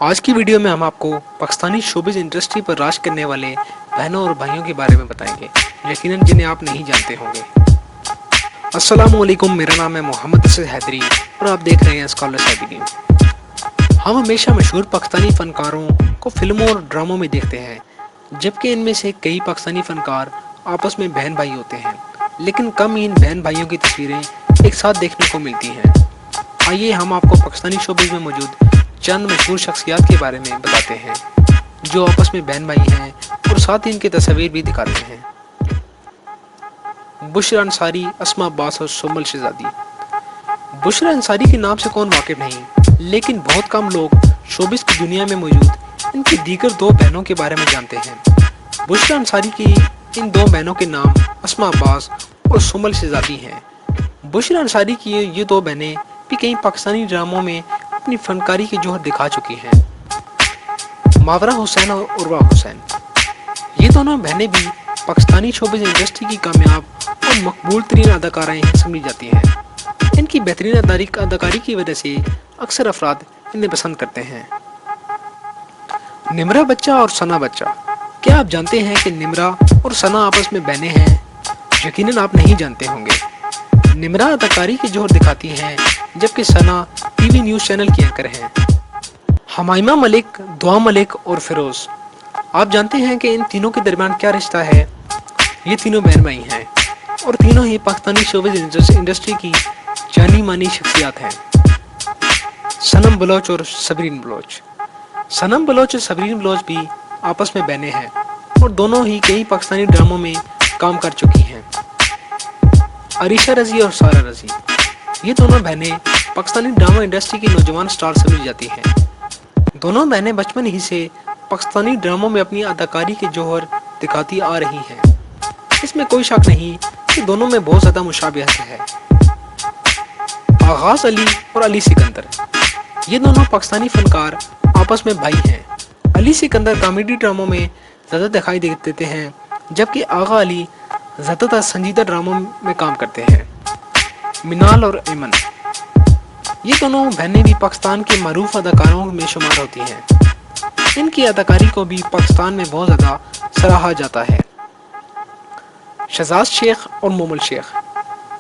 आज की वीडियो में हम आपको पाकिस्तानी शोबिज़ इंडस्ट्री पर राज करने वाले बहनों और भाइयों के बारे में बताएंगे, यकीनन जिन्हें आप नहीं जानते होंगे। अस्सलामुअलैकुम, मेरा नाम है मोहम्मद असद हैदरी और आप देख रहे हैं स्कॉलर्स एवेन्यू। हम हमेशा मशहूर पाकिस्तानी फ़नकारों को फिल्मों और ड्रामों में देखते हैं, जबकि इनमें से कई पाकिस्तानी फ़नकार आपस में बहन भाई होते हैं, लेकिन कम इन बहन भाइयों की तस्वीरें एक साथ देखने को मिलती हैं। आइए हम आपको पाकिस्तानी शोबिज़ में मौजूद चंद मशहूर शख्सियात के बारे में बताते हैं जो आपस में बहन भाई हैं और साथ ही इनकी तस्वीर भी दिखाते हैं। बुशरा अंसारी, अस्मा अब्बास और सोमल शहजादी। बुशरा अंसारी के नाम से कौन वाकिफ नहीं, लेकिन बहुत कम लोग शोबिज़ की दुनिया में मौजूद इनकी दीगर दो बहनों के बारे में जानते हैं। बुशरा अंसारी की इन दो बहनों के नाम अस्मा अब्बास और सोमल शहजादी हैं। बुशरा अंसारी की ये दो बहनें भी कई पाकिस्तानी ड्रामों में अपनी फनकारी की जोहर दिखा चुकी हैं। मावरा हुसैन और उर्वा हुसैन, ये दोनों बहनें भी पाकिस्तानी शोबिज़ इंडस्ट्री की कामयाब और मकबूल तरीन अदाकाराएँ समझी जाती हैं। इनकी बेहतरीन अदाकारी की वजह से अक्सर अफराद इन्हें पसंद करते हैं। निम्रा बच्चा और सना बच्चा। क्या आप जानते हैं कि निम्रा और सना आपस में बहनें हैं? यकीनन आप नहीं जानते होंगे। निम्रा अदाकारी की जोहर दिखाती हैं, जबकि सना टीवी न्यूज़ चैनल की एंकर हैं। हमाइमा मलिक, दुआ मलिक और फिरोज। आप जानते हैं कि इन तीनों के दरमियान क्या रिश्ता है? ये तीनों बहन भाई हैं और तीनों ही पाकिस्तानी शोबिज़ इंडस्ट्री की जानी मानी शख्सियात हैं। सनम बलोच और सबरीन बलोच। सनम बलोच और सबरीन बलोच भी आपस में बहनें हैं और दोनों ही कई पाकिस्तानी ड्रामों में काम कर चुकी हैं। अरीशा रजी और सारा रजी, ये दोनों बहनें पाकिस्तानी ड्रामा इंडस्ट्री की नौजवान स्टार समझी जाती हैं। दोनों बहनें बचपन ही से पाकिस्तानी ड्रामों में अपनी अदाकारी के जौहर दिखाती आ रही हैं। इसमें कोई शक नहीं कि दोनों में बहुत ज़्यादा मुशाबिहत है। आगाज़ अली और अली सिकंदर, ये दोनों पाकिस्तानी फनकार आपस में भाई हैं। अली सिकंदर कॉमेडी ड्रामों में ज़्यादा दिखाई देते हैं, जबकि आगा अली ज़्यादातर संजीदा ड्रामों में काम करते हैं। मिनाल और ऐमन, ये दोनों बहनें भी पाकिस्तान के मरूफ अदाकारों में शुमार होती हैं। इनकी अदाकारी को भी पाकिस्तान में बहुत ज़्यादा सराहा जाता है। शहजाद शेख और मोमल शेख।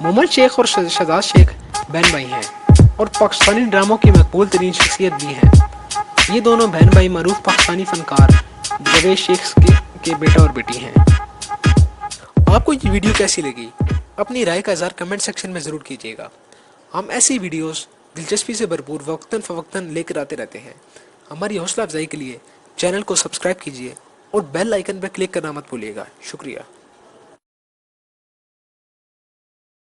मोमल शेख और शहजाद शेख बहन भाई हैं और पाकिस्तानी ड्रामों की मकबूल तरीन शख्सियत भी हैं। ये दोनों बहन भाई मरूफ पाकिस्तानी फनकार जावेद शेख के बेटा और बेटी हैं। आपको ये वीडियो कैसी लगी? अपनी राय का इज़हार कमेंट सेक्शन में ज़रूर कीजिएगा। हम ऐसी वीडियोस दिलचस्पी से भरपूर वक्तन फ़वक्तन लेकर आते रहते हैं। हमारी हौसला अफजाई के लिए चैनल को सब्सक्राइब कीजिए और बेल आइकन पर क्लिक करना मत भूलिएगा। शुक्रिया।